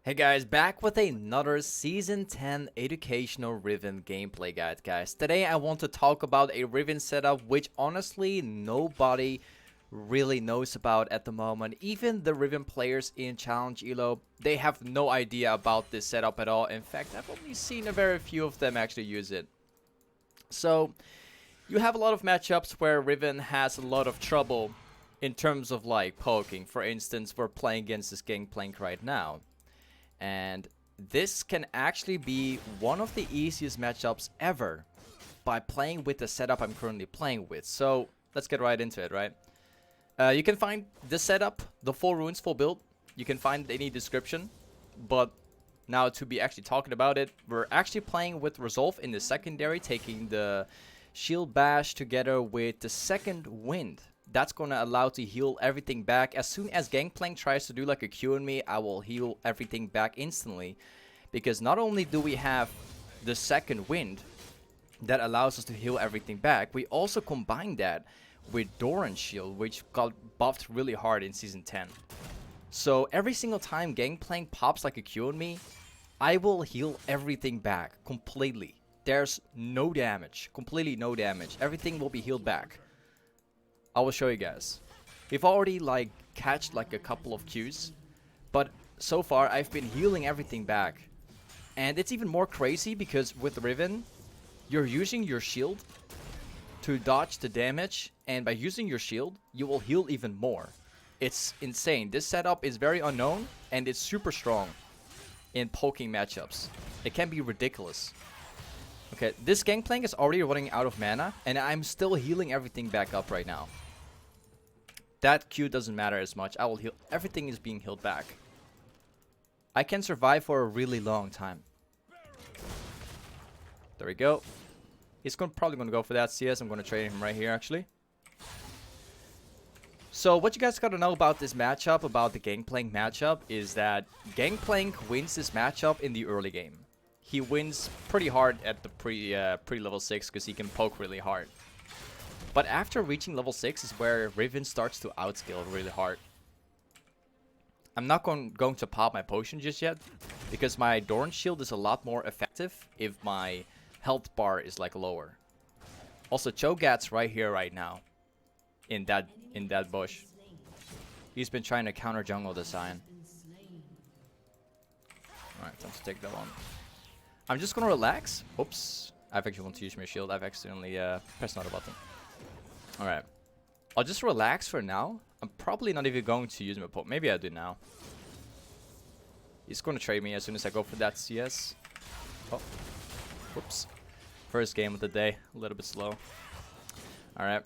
Hey guys, back with another Season 10 Educational Riven gameplay guide, guys. Today I want to talk about a Riven setup which honestly nobody really knows about at the moment. Even the Riven players in Challenge Elo, they have no idea about this setup at all. In fact, I've only seen a very few of them actually use it. So, you have a lot of matchups where Riven has a lot of trouble in terms of like poking. For instance, we're playing against this Gangplank right now. And this can actually be one of the easiest matchups ever by playing with the setup I'm currently playing with. So let's get right into it, right? You can find this setup, the full runes, full build. You can find any description. But now to be actually talking about it, we're actually playing with Resolve in the secondary, taking the Shield Bash together with the second Wind. That's going to allow to heal everything back. As soon as Gangplank tries to do like a Q on me, I will heal everything back instantly. Because not only do we have the second Wind that allows us to heal everything back, we also combine that with DoranShield, which got buffed really hard in Season 10. So every single time Gangplank pops like a Q on me, I will heal everything back completely. There's no damage, completely no damage. Everything will be healed back. I will show you guys. We've already like catched like a couple of Qs, but so far I've been healing everything back. And it's even more crazy because with Riven, you're using your shield to dodge the damage, and by using your shield, you will heal even more. It's insane. This setup is very unknown, and it's super strong in poking matchups. It can be ridiculous. Okay, this Gangplank is already running out of mana, and I'm still healing everything back up right now. That Q doesn't matter as much. I will heal. Everything is being healed back. I can survive for a really long time. There we go. He's probably going to go for that CS. I'm going to trade him right here, actually. So what you guys got to know about this matchup, about the Gangplank matchup, is that Gangplank wins this matchup in the early game. He wins pretty hard at the pre-level 6 because he can poke really hard. But after reaching level 6 is where Riven starts to outscale really hard. I'm not going to pop my potion just yet, because my DoranShield is a lot more effective if my health bar is like lower. Also, Cho'Gath's right here right now, in that bush. He's been trying to counter jungle the Sion. Alright, time to take that one. I'm just gonna relax. Oops. I've actually want to use my shield. I've accidentally pressed another button. Alright. I'll just relax for now. I'm probably not even going to use my pop. Maybe I do now. He's gonna trade me as soon as I go for that CS. Oh. Whoops. First game of the day. A little bit slow. Alright.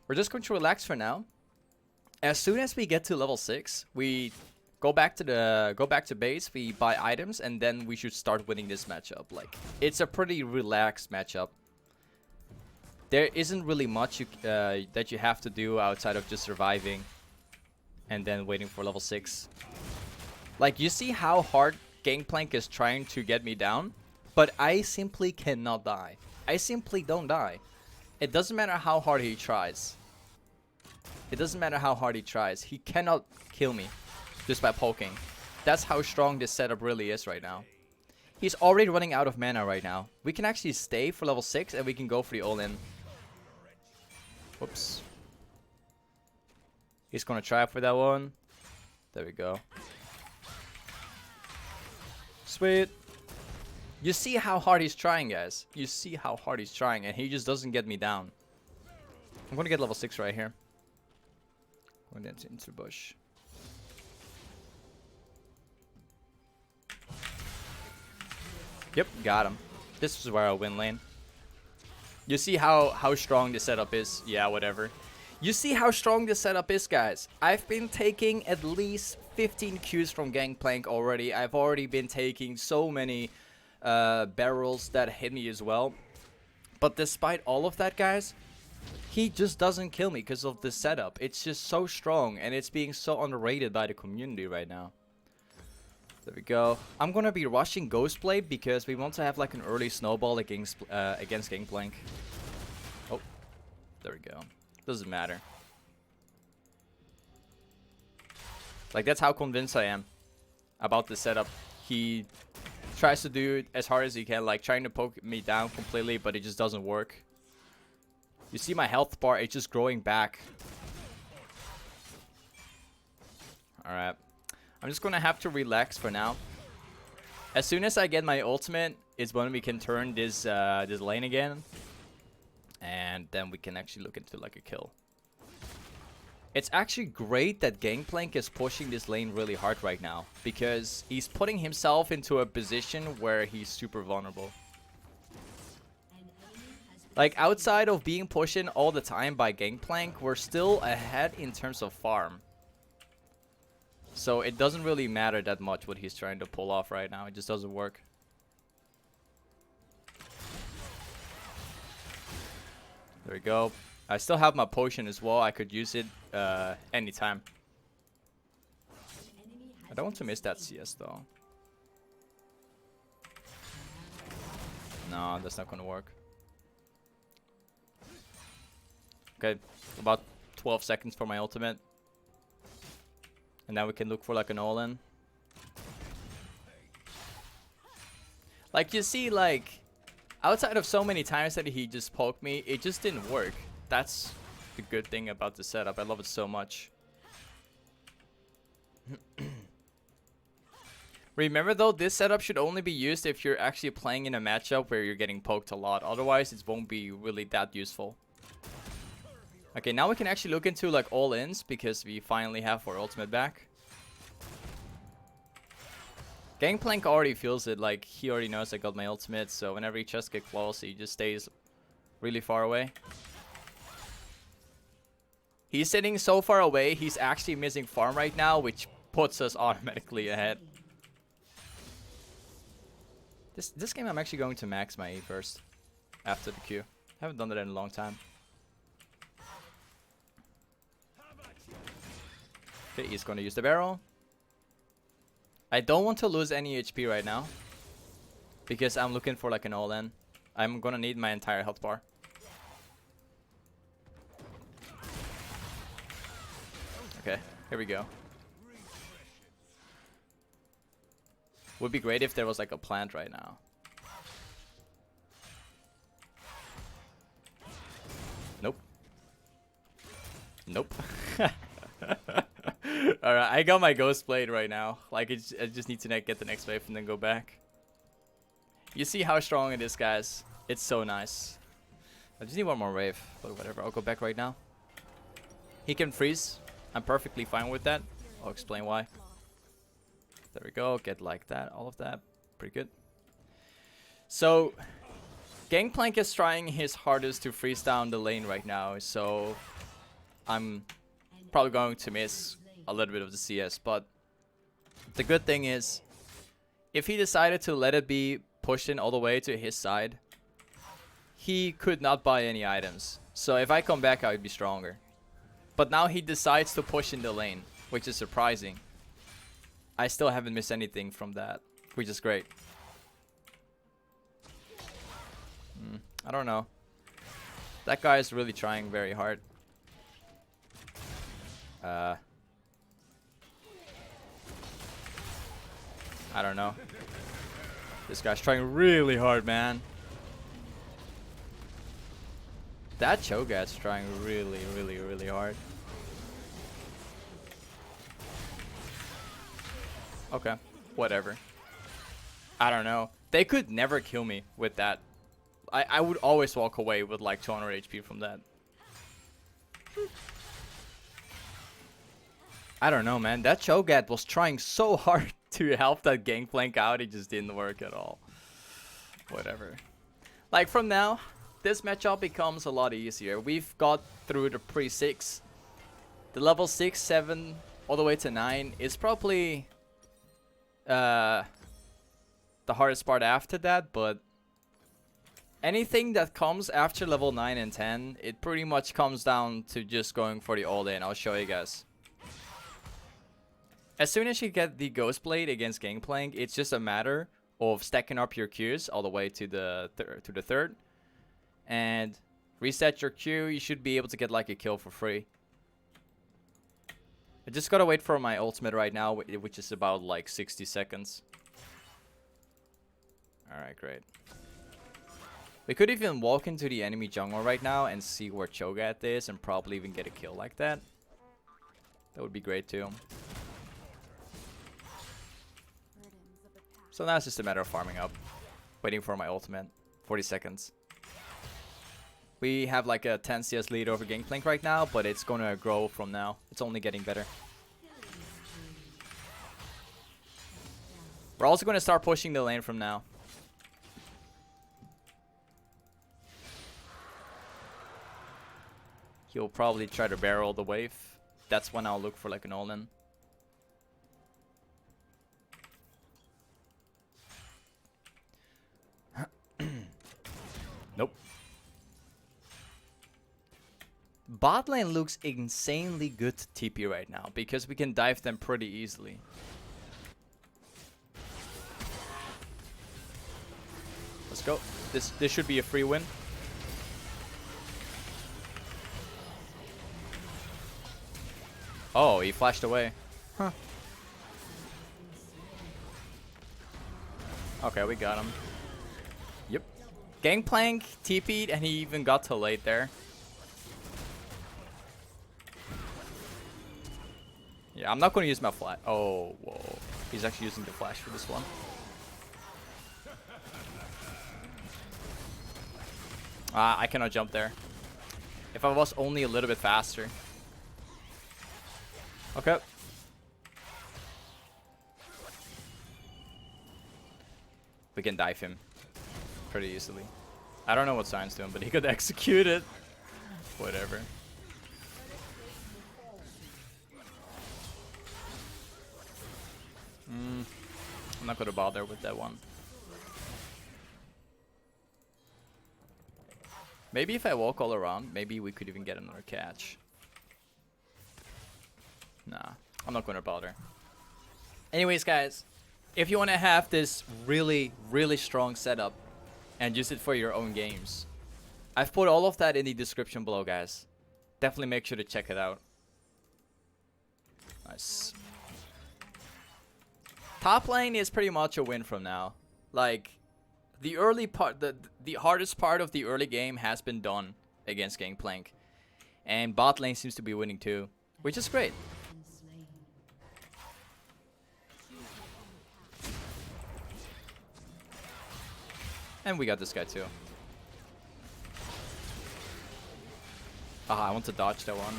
We're just going to relax for now. As soon as we get to level 6, we go back to base, we buy items, and then we should start winning this matchup. Like, it's a pretty relaxed matchup. There isn't really much that you have to do outside of just surviving and then waiting for level 6. Like, you see how hard Gangplank is trying to get me down, but I simply cannot die. I simply don't die. It doesn't matter how hard he tries. It doesn't matter how hard he tries. He cannot kill me just by poking. That's how strong this setup really is right now. He's already running out of mana right now. We can actually stay for level 6 and we can go for the all-in. Whoops. He's gonna try for that one. There we go. Sweet. You see how hard he's trying, guys. You see how hard he's trying, and he just doesn't get me down. I'm gonna get level 6 right here. Going into bush. Yep, got him. This is where I'll win lane. You see how strong this setup is? Yeah, whatever. You see how strong this setup is, guys. I've been taking at least 15 Qs from Gangplank already. I've already been taking so many barrels that hit me as well. But despite all of that, guys, he just doesn't kill me because of this setup. It's just so strong, and it's being so underrated by the community right now. There we go. I'm gonna be rushing Ghostblade because we want to have like an early snowball against Gangplank. Oh, there we go. Doesn't matter. Like, that's how convinced I am about the setup. he tries to do it as hard as he can, like trying to poke me down completely, but it just doesn't work. You see my health bar, it's just growing back. Alright. I'm just gonna have to relax for now. As soon as I get my ultimate is when we can turn this this lane again. And then we can actually look into like a kill. It's actually great that Gangplank is pushing this lane really hard right now, because he's putting himself into a position where he's super vulnerable. Like, outside of being pushed in all the time by Gangplank, we're still ahead in terms of farm. So it doesn't really matter that much what he's trying to pull off right now. It just doesn't work. There we go. I still have my potion as well. I could use it anytime. I don't want to miss that CS though. No, that's not gonna work. Okay, about 12 seconds for my ultimate. And now we can look for like an all-in. Like, you see, like, outside of so many times that he just poked me, it just didn't work. That's the good thing about the setup. I love it so much. Remember though, this setup should only be used if you're actually playing in a matchup where you're getting poked a lot. Otherwise, it won't be really that useful. Okay, now we can actually look into like all-ins because we finally have our ultimate back. Gangplank already feels it, like he already knows I got my ultimate, so whenever he just gets close, he just stays really far away. He's sitting so far away, he's actually missing farm right now, which puts us automatically ahead. This game I'm actually going to max my E first after the Q. Haven't done that in a long time. Okay, he's going to use the barrel. I don't want to lose any HP right now, because I'm looking for like an all-in. I'm going to need my entire health bar. Okay, here we go. Would be great if there was like a plant right now. Nope. Nope. Alright, I got my ghostblade right now. Like, I just need to get the next wave and then go back. You see how strong it is, guys. It's so nice. I just need one more wave, but whatever. I'll go back right now. He can freeze. I'm perfectly fine with that. I'll explain why. There we go. Get like that. All of that. Pretty good. So, Gangplank is trying his hardest to freeze down the lane right now. So, I'm probably going to miss a little bit of the CS. But the good thing is, if he decided to let it be pushed in all the way to his side, he could not buy any items. So, if I come back, I would be stronger. But now he decides to push in the lane, which is surprising. I still haven't missed anything from that, which is great. I don't know. That guy is really trying very hard. I don't know. This guy's trying really hard, man. That Cho'Gath's trying really, really, really hard. Okay, whatever. I don't know. They could never kill me with that. I would always walk away with like 200 HP from that. I don't know, man. That Cho'Gath was trying so hard to help that Gangplank out. It just didn't work at all. Whatever. Like, from now, this matchup becomes a lot easier. We've got through the pre-6. The level 6, 7, all the way to 9 is probably the hardest part after that, but anything that comes after level 9 and 10, it pretty much comes down to just going for the all-in. I'll show you guys. As soon as you get the Ghostblade against Gangplank, it's just a matter of stacking up your Qs all the way to the third. And reset your Q, you should be able to get like a kill for free. I just gotta wait for my ultimate right now, which is about like 60 seconds. Alright, great. We could even walk into the enemy jungle right now and see where Cho'Gath is and probably even get a kill like that. That would be great too. So now it's just a matter of farming up. Waiting for my ultimate. 40 seconds. We have like a 10 CS lead over Gangplank right now, but it's gonna grow from now. It's only getting better. We're also gonna start pushing the lane from now. He'll probably try to barrel the wave. That's when I'll look for like an all-in. Nope. Bot lane looks insanely good to TP right now because we can dive them pretty easily. Let's go. This should be a free win. Oh, he flashed away. Huh. Okay, we got him. Yep. Gangplank TP'd and he even got to late there. Yeah, I'm not going to use my flash. Oh, whoa. He's actually using the flash for this one. I cannot jump there. If I was only a little bit faster. Okay. We can dive him pretty easily. I don't know what Sign's doing, but he could execute it. Whatever. I'm not gonna bother with that one. Maybe if I walk all around, maybe we could even get another catch. Nah, I'm not gonna bother. Anyways, guys, if you want to have this really, really strong setup and use it for your own games, I've put all of that in the description below, guys. Definitely make sure to check it out. Nice. Top lane is pretty much a win from now. Like, the early part, the hardest part of the early game has been done against Gangplank. And bot lane seems to be winning too, which is great. And we got this guy too. I want to dodge that one.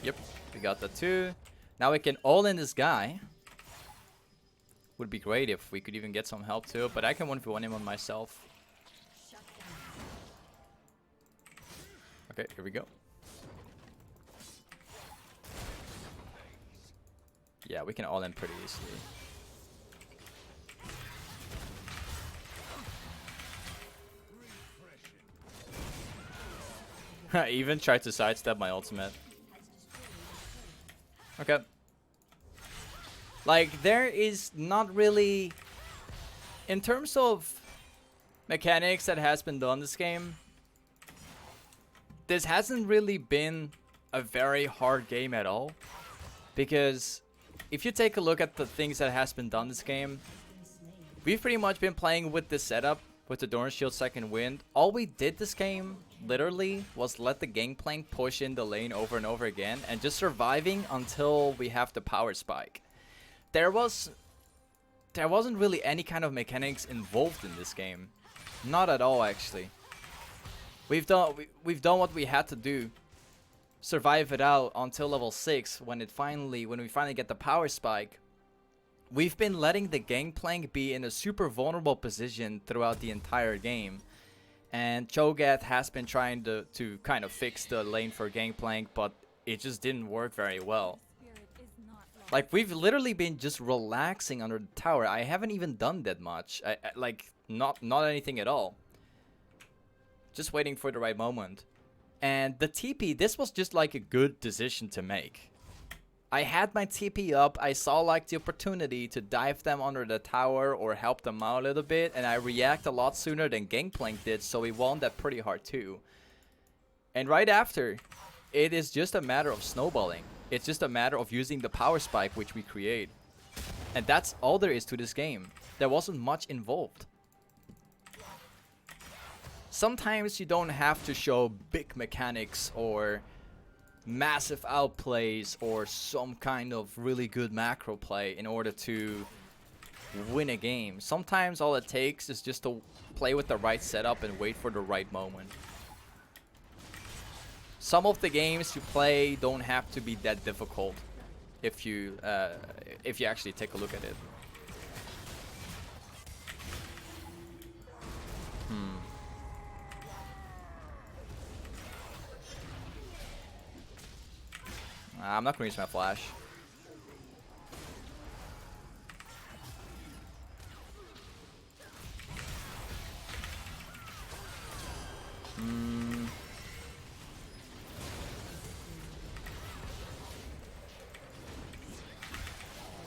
Yep, we got that too. Now we can all in this guy. Would be great if we could even get some help too, but I can 1v1 him on myself. Okay, here we go. Yeah, we can all in pretty easily. I even tried to sidestep my ultimate. Okay. Like, there is not really... In terms of mechanics that has been done this game, this hasn't really been a very hard game at all. Because if you take a look at the things that has been done this game, we've pretty much been playing with this setup, with the DoranShield second wind. All we did this game, literally, was let the Gangplank push in the lane over and over again, and just surviving until we have the power spike. There wasn't really any kind of mechanics involved in this game. Not at all, actually. We've done what we had to do. Survive it out until level 6 when we finally get the power spike. We've been letting the Gangplank be in a super vulnerable position throughout the entire game. And Cho'Gath has been trying to kind of fix the lane for Gangplank, but it just didn't work very well. Like, we've literally been just relaxing under the tower. I haven't even done that much. Like, not anything at all. Just waiting for the right moment. And the TP, this was just like a good decision to make. I had my TP up. I saw like the opportunity to dive them under the tower or help them out a little bit. And I react a lot sooner than Gangplank did. So we won that pretty hard too. And right after, it is just a matter of snowballing. It's just a matter of using the power spike which we create. And that's all there is to this game. There wasn't much involved. Sometimes you don't have to show big mechanics or massive outplays or some kind of really good macro play in order to win a game. Sometimes all it takes is just to play with the right setup and wait for the right moment. Some of the games you play don't have to be that difficult if you actually take a look at it. I'm not gonna use my flash.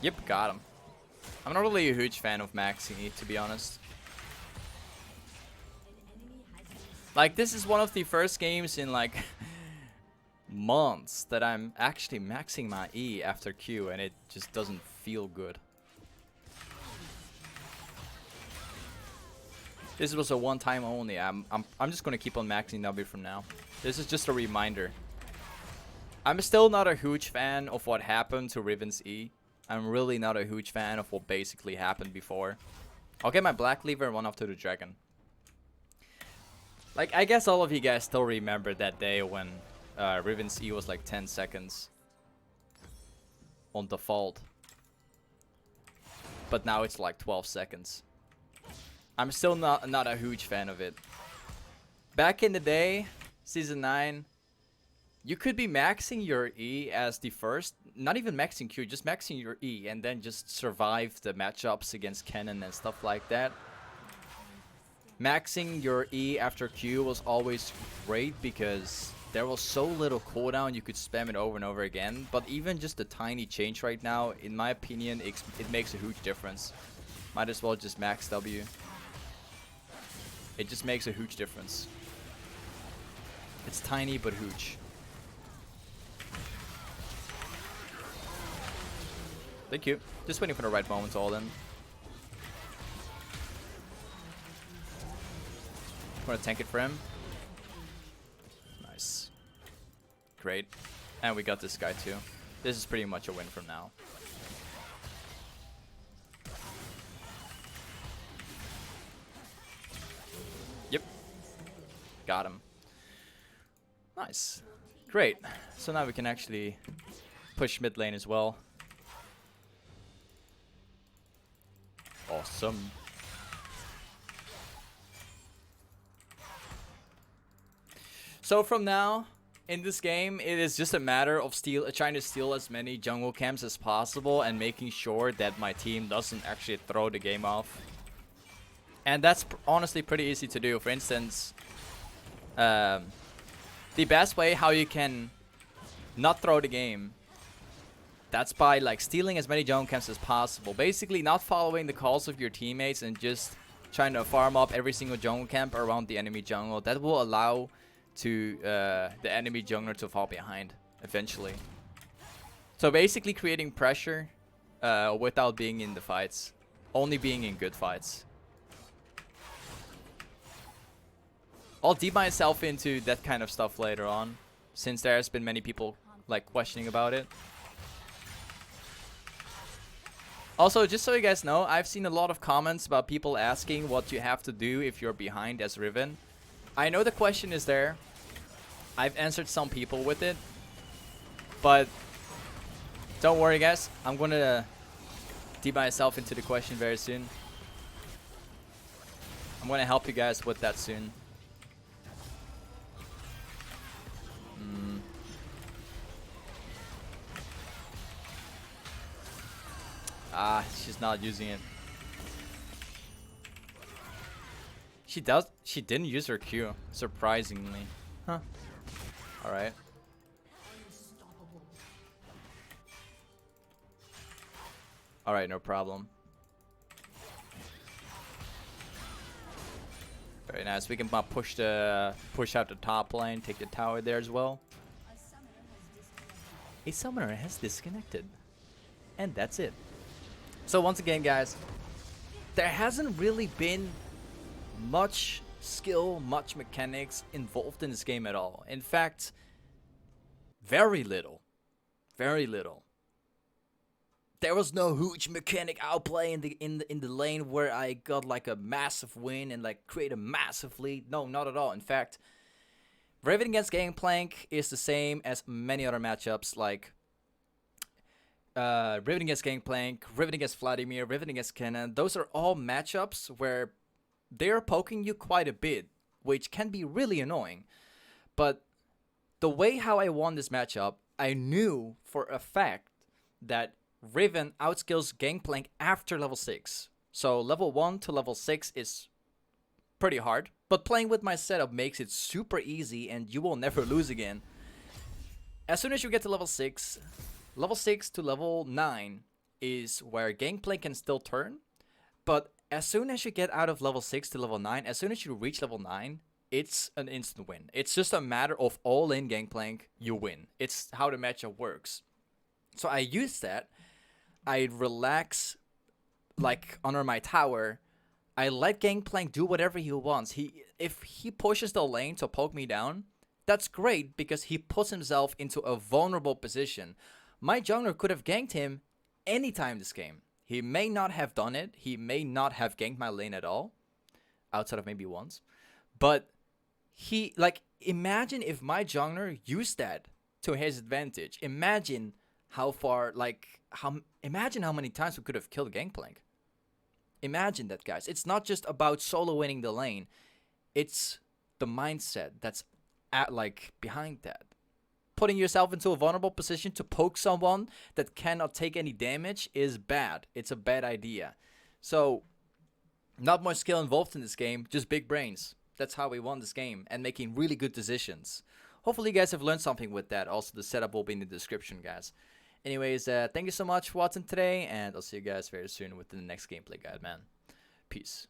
Yep, got him. I'm not really a huge fan of maxing E, to be honest. Like, this is one of the first games in like months that I'm actually maxing my E after Q, and it just doesn't feel good. This was a one time only. I'm just gonna keep on maxing W from now. This is just a reminder. I'm still not a huge fan of what happened to Riven's E. I'm really not a huge fan of what basically happened before. I'll get my black cleaver and run off to the dragon. Like, I guess all of you guys still remember that day when Riven's E was like 10 seconds on default. But now it's like 12 seconds. I'm still not a huge fan of it. Back in the day, Season 9, you could be maxing your E as the first, not even maxing Q, just maxing your E, and then just survive the matchups against Kennen and stuff like that. Maxing your E after Q was always great because there was so little cooldown, you could spam it over and over again. But even just a tiny change right now, in my opinion, it makes a huge difference. Might as well just max W. It just makes a huge difference. It's tiny but huge. Thank you. Just waiting for the right moment to all in. I'm gonna tank it for him. Nice. Great. And we got this guy too. This is pretty much a win from now. Yep. Got him. Nice. Great. So now we can actually push mid lane as well. Awesome. So from now, in this game, it is just a matter of trying to steal as many jungle camps as possible and making sure that my team doesn't actually throw the game off. And that's honestly pretty easy to do. For instance, the best way how you can not throw the game, that's by like stealing as many jungle camps as possible. Basically not following the calls of your teammates and just trying to farm up every single jungle camp around the enemy jungle. That will allow to the enemy jungler to fall behind eventually. So basically creating pressure without being in the fights. Only being in good fights. I'll deep myself into that kind of stuff later on, since there's been many people like questioning about it. Also, just so you guys know, I've seen a lot of comments about people asking what you have to do if you're behind as Riven. I know the question is there. I've answered some people with it. But don't worry guys, I'm gonna deep myself into the question very soon. I'm gonna help you guys with that soon. Ah, she's not using it. She didn't use her Q, surprisingly. Huh. Alright. Alright, no problem. Very nice. We can push out the top lane, take the tower there as well. A summoner has disconnected. And that's it. So once again, guys, there hasn't really been much skill, much mechanics involved in this game at all. In fact, very little. Very little. There was no huge mechanic outplay in the lane where I got like a massive win and like create a massive lead. No, not at all. In fact, Riven against Gangplank is the same as many other matchups like Riven against Gangplank, Riven against Vladimir, Riven against Kennen. Those are all matchups where they're poking you quite a bit, which can be really annoying. But the way how I won this matchup, I knew for a fact that Riven outskills Gangplank after level 6. So level 1 to level 6 is pretty hard, but playing with my setup makes it super easy and you will never lose again. As soon as you get to level 6 to level 9 is where Gangplank can still turn, but as soon as you get out of level 6 to level 9, as soon as you reach level 9, it's an instant win. It's just a matter of all-in Gangplank, you win. It's how the matchup works. So I use that. I relax, like, under my tower. I let Gangplank do whatever he wants. If he pushes the lane to poke me down, that's great because he puts himself into a vulnerable position. My jungler could have ganked him anytime this game. He may not have done it. He may not have ganked my lane at all, outside of maybe once. But imagine if my jungler used that to his advantage. Imagine imagine how many times we could have killed Gangplank. Imagine that, guys. It's not just about solo winning the lane. It's the mindset that's behind that. Putting yourself into a vulnerable position to poke someone that cannot take any damage is bad. It's a bad idea. So, not much skill involved in this game, just big brains. That's how we won this game and making really good decisions. Hopefully you guys have learned something with that. Also, the setup will be in the description, guys. Anyways, thank you so much for watching today, and I'll see you guys very soon with the next gameplay guide, man. Peace.